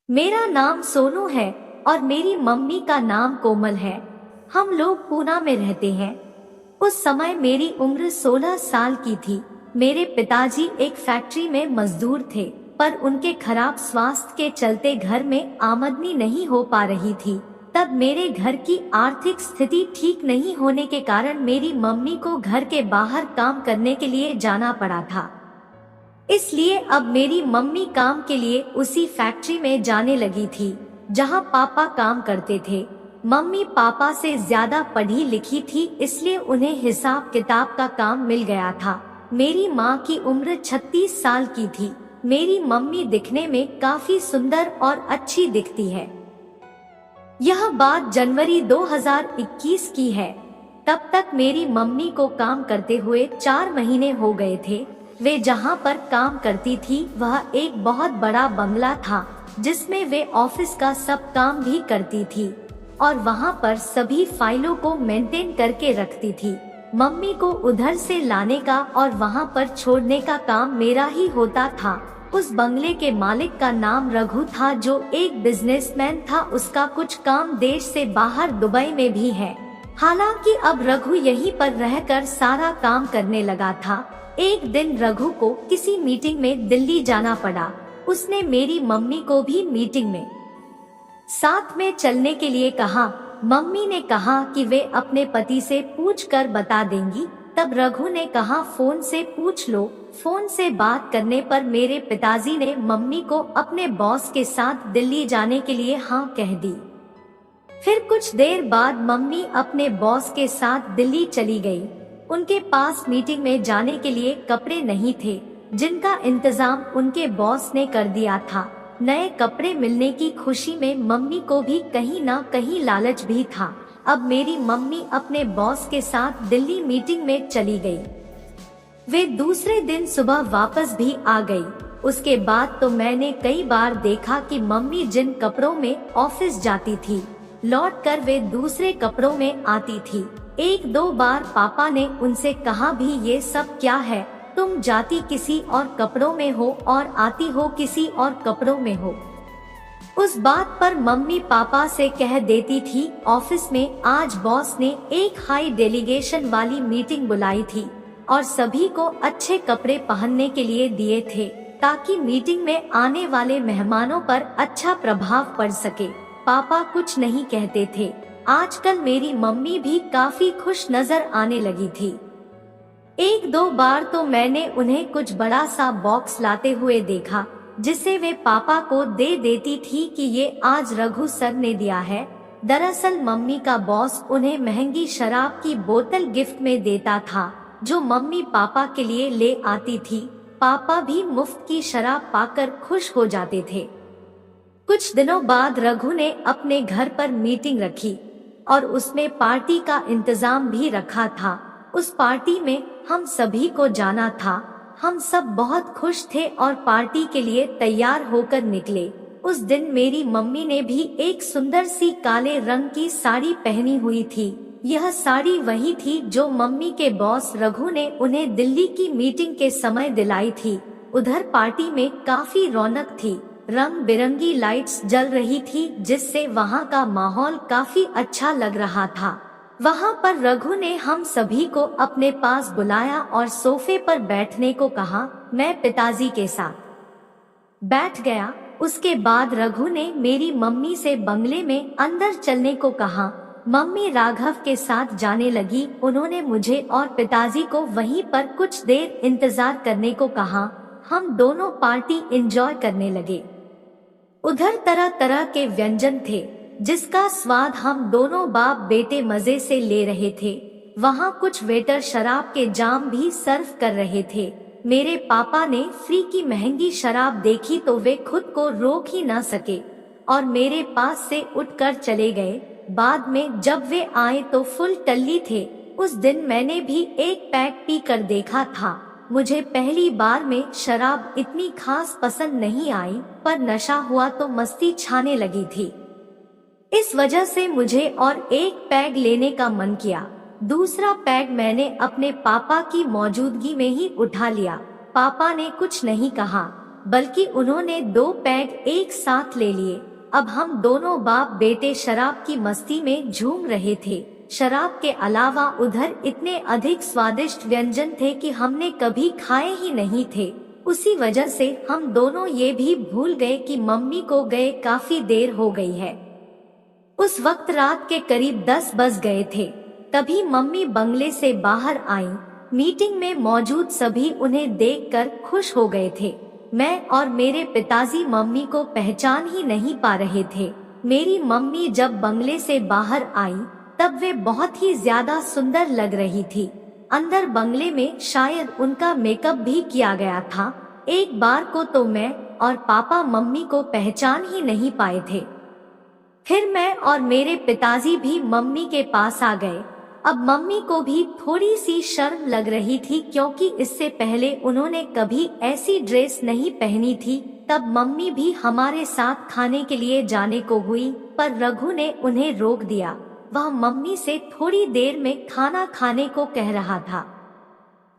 मेरा नाम सोनू है और मेरी मम्मी का नाम कोमल है। हम लोग पूना में रहते हैं। उस समय मेरी उम्र 16 साल की थी। मेरे पिताजी एक फैक्ट्री में मजदूर थे, पर उनके खराब स्वास्थ्य के चलते घर में आमदनी नहीं हो पा रही थी। तब मेरे घर की आर्थिक स्थिति ठीक नहीं होने के कारण मेरी मम्मी को घर के बाहर काम करने के लिए जाना पड़ा था। इसलिए अब मेरी मम्मी काम के लिए उसी फैक्ट्री में जाने लगी थी जहां पापा काम करते थे। मम्मी पापा से ज्यादा पढ़ी लिखी थी, इसलिए उन्हें हिसाब किताब का काम मिल गया था। मेरी माँ की उम्र 36 साल की थी। मेरी मम्मी दिखने में काफी सुंदर और अच्छी दिखती है। यह बात जनवरी 2021 की है। तब तक मेरी मम्मी को काम करते हुए 4 महीने हो गए थे। वे जहाँ पर काम करती थी वह एक बहुत बड़ा बंगला था, जिसमें वे ऑफिस का सब काम भी करती थी और वहाँ पर सभी फाइलों को मेंटेन करके रखती थी। मम्मी को उधर से लाने का और वहाँ पर छोड़ने का काम मेरा ही होता था। उस बंगले के मालिक का नाम रघु था, जो एक बिजनेसमैन था। उसका कुछ काम देश से बाहर दुबई में भी है। हालांकि अब रघु यहीं पर रहकर सारा काम करने लगा था। एक दिन रघु को किसी मीटिंग में दिल्ली जाना पड़ा। उसने मेरी मम्मी को भी मीटिंग में साथ में चलने के लिए कहा। मम्मी ने कहा कि वे अपने पति से पूछकर बता देंगी। तब रघु ने कहा, फोन से पूछ लो। फोन से बात करने पर मेरे पिताजी ने मम्मी को अपने बॉस के साथ दिल्ली जाने के लिए हाँ कह दी। फिर कुछ देर बाद मम्मी अपने बॉस के साथ दिल्ली चली गई। उनके पास मीटिंग में जाने के लिए कपड़े नहीं थे, जिनका इंतजाम उनके बॉस ने कर दिया था। नए कपड़े मिलने की खुशी में मम्मी को भी कहीं न कहीं लालच भी था। अब मेरी मम्मी अपने बॉस के साथ दिल्ली मीटिंग में चली गई। वे दूसरे दिन सुबह वापस भी आ गई। उसके बाद तो मैंने कई बार देखा कि मम्मी जिन कपड़ों में ऑफिस जाती थी, लौटकर वे दूसरे कपड़ों में आती थी। 1-2 बार पापा ने उनसे कहा भी, ये सब क्या है? तुम जाती किसी और कपड़ों में हो और आती हो किसी और कपड़ों में हो। उस बात पर मम्मी पापा से कह देती थी, ऑफिस में आज बॉस ने एक हाई डेलीगेशन वाली मीटिंग बुलाई थी और सभी को अच्छे कपड़े पहनने के लिए दिए थे, ताकि मीटिंग में आने वाले मेहमानों पर अच्छा प्रभाव पड़ सके। पापा कुछ नहीं कहते थे। आजकल मेरी मम्मी भी काफी खुश नजर आने लगी थी। 1-2 बार तो मैंने उन्हें कुछ बड़ा सा बॉक्स लाते हुए देखा, जिसे वे पापा को दे देती थी कि ये आज रघु सर ने दिया है। दरअसल मम्मी का बॉस उन्हें महंगी शराब की बोतल गिफ्ट में देता था, जो मम्मी पापा के लिए ले आती थी। पापा भी मुफ्त की शराब पाकर खुश हो जाते थे। कुछ दिनों बाद रघु ने अपने घर पर मीटिंग रखी और उसमें पार्टी का इंतजाम भी रखा था। उस पार्टी में हम सभी को जाना था। हम सब बहुत खुश थे और पार्टी के लिए तैयार होकर निकले। उस दिन मेरी मम्मी ने भी एक सुंदर सी काले रंग की साड़ी पहनी हुई थी। यह साड़ी वही थी जो मम्मी के बॉस रघु ने उन्हें दिल्ली की मीटिंग के समय दिलाई थी। उधर पार्टी में काफी रौनक थी। रंग बिरंगी लाइट्स जल रही थी, जिससे वहाँ का माहौल काफी अच्छा लग रहा था। वहाँ पर रघु ने हम सभी को अपने पास बुलाया और सोफे पर बैठने को कहा। मैं पिताजी के साथ बैठ गया। उसके बाद रघु ने मेरी मम्मी से बंगले में अंदर चलने को कहा। मम्मी राघव के साथ जाने लगी। उन्होंने मुझे और पिताजी को वहीं पर कुछ देर इंतजार करने को कहा। हम दोनों पार्टी एंजॉय करने लगे। उधर तरह तरह के व्यंजन थे, जिसका स्वाद हम दोनों बाप बेटे मजे से ले रहे थे। वहाँ कुछ वेटर शराब के जाम भी सर्व कर रहे थे। मेरे पापा ने फ्री की महंगी शराब देखी तो वे खुद को रोक ही न सके और मेरे पास से उठकर चले गए। बाद में जब वे आए तो फुल टल्ली थे। उस दिन मैंने भी एक पैक पी कर देखा था। मुझे पहली बार में शराब इतनी खास पसंद नहीं आई, पर नशा हुआ तो मस्ती छाने लगी थी। इस वजह से मुझे और एक पैग लेने का मन किया। दूसरा पैग मैंने अपने पापा की मौजूदगी में ही उठा लिया। पापा ने कुछ नहीं कहा। बल्कि उन्होंने 2 पैग एक साथ ले लिए। अब हम दोनों बाप बेटे शराब की मस्ती में झूम रहे थे। शराब के अलावा उधर इतने अधिक स्वादिष्ट व्यंजन थे कि हमने कभी खाए ही नहीं थे। उसी वजह से हम दोनों ये भी भूल गए कि मम्मी को गए काफी देर हो गई है। उस वक्त रात के करीब 10 बज गए थे। तभी मम्मी बंगले से बाहर आई। मीटिंग में मौजूद सभी उन्हें देखकर खुश हो गए थे। मैं और मेरे पिताजी मम्मी को पहचान ही नहीं पा रहे थे। मेरी मम्मी जब बंगले से बाहर आई तब वे बहुत ही ज्यादा सुंदर लग रही थी। अंदर बंगले में शायद उनका मेकअप भी किया गया था। एक बार को तो मैं और पापा मम्मी को पहचान ही नहीं पाए थे। फिर मैं और मेरे पिताजी भी मम्मी के पास आ गए। अब मम्मी को भी थोड़ी सी शर्म लग रही थी, क्योंकि इससे पहले उन्होंने कभी ऐसी ड्रेस नहीं पहनी थी। तब मम्मी भी हमारे साथ खाने के लिए जाने को हुई, पर रघु ने उन्हें रोक दिया। वह मम्मी से थोड़ी देर में खाना खाने को कह रहा था।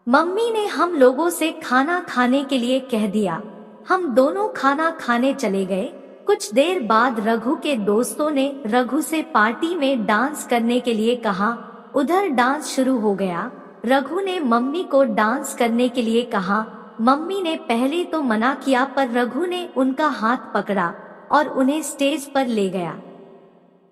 मम्मी ने हम लोगों से खाना खाने के लिए कह दिया। हम दोनों खाना खाने चले गए। कुछ देर बाद रघु के दोस्तों ने रघु से पार्टी में डांस करने के लिए कहा। उधर डांस शुरू हो गया। रघु ने मम्मी को डांस करने के लिए कहा। मम्मी ने पहले तो मना किया, पर रघु ने उनका हाथ पकड़ा और उन्हें स्टेज पर ले गया।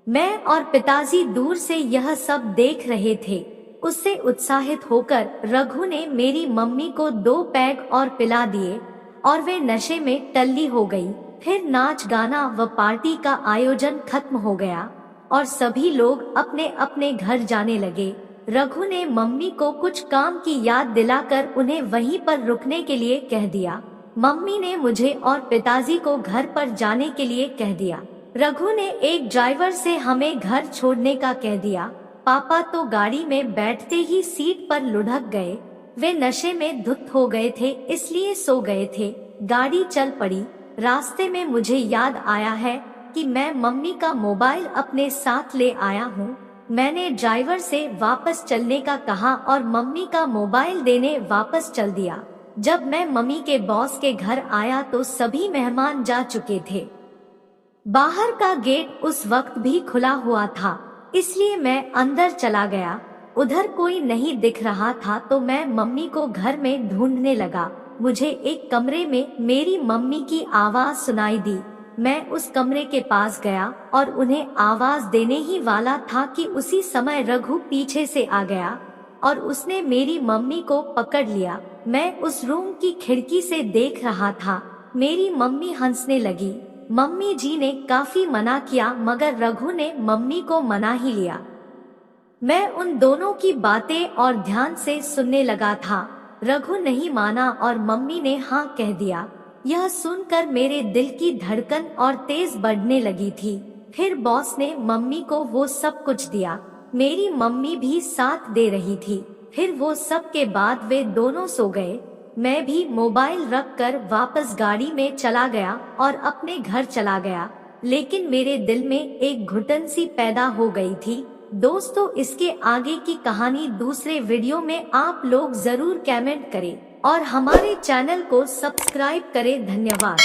मैं और पिताजी दूर से यह सब देख रहे थे। उससे उत्साहित होकर रघु ने मेरी मम्मी को 2 पैग और पिला दिए और वे नशे में टल्ली हो गई। फिर नाच गाना व पार्टी का आयोजन खत्म हो गया और सभी लोग अपने अपने घर जाने लगे। रघु ने मम्मी को कुछ काम की याद दिलाकर उन्हें वहीं पर रुकने के लिए कह दिया। मम्मी ने मुझे और पिताजी को घर पर जाने के लिए कह दिया। रघु ने एक ड्राइवर से हमें घर छोड़ने का कह दिया। पापा तो गाड़ी में बैठते ही सीट पर लुढ़क गए। वे नशे में धुत हो गए थे, इसलिए सो गए थे। गाड़ी चल पड़ी। रास्ते में मुझे याद आया है कि मैं मम्मी का मोबाइल अपने साथ ले आया हूँ। मैंने ड्राइवर से वापस चलने का कहा और मम्मी का मोबाइल देने वापस चल दिया। जब मैं मम्मी के बॉस के घर आया तो सभी मेहमान जा चुके थे। बाहर का गेट उस वक्त भी खुला हुआ था, इसलिए मैं अंदर चला गया। उधर कोई नहीं दिख रहा था तो मैं मम्मी को घर में ढूंढने लगा। मुझे एक कमरे में मेरी मम्मी की आवाज सुनाई दी। मैं उस कमरे के पास गया और उन्हें आवाज देने ही वाला था कि उसी समय रघु पीछे से आ गया और उसने मेरी मम्मी को पकड़ लिया। मैं उस रूम की खिड़की से देख रहा था। मेरी मम्मी हंसने लगी। मम्मी जी ने काफी मना किया, मगर रघु ने मम्मी को मना ही लिया। मैं उन दोनों की बातें और ध्यान से सुनने लगा था। रघु नहीं माना और मम्मी ने हाँ कह दिया। यह सुनकर मेरे दिल की धड़कन और तेज बढ़ने लगी थी। फिर बॉस ने मम्मी को वो सब कुछ दिया। मेरी मम्मी भी साथ दे रही थी। फिर वो सब के बाद वे दोनों सो गए। मैं भी मोबाइल रखकर वापस गाड़ी में चला गया और अपने घर चला गया। लेकिन मेरे दिल में एक घुटन सी पैदा हो गई थी। दोस्तों, इसके आगे की कहानी दूसरे वीडियो में आप लोग जरूर कमेंट करें और हमारे चैनल को सब्सक्राइब करें। धन्यवाद।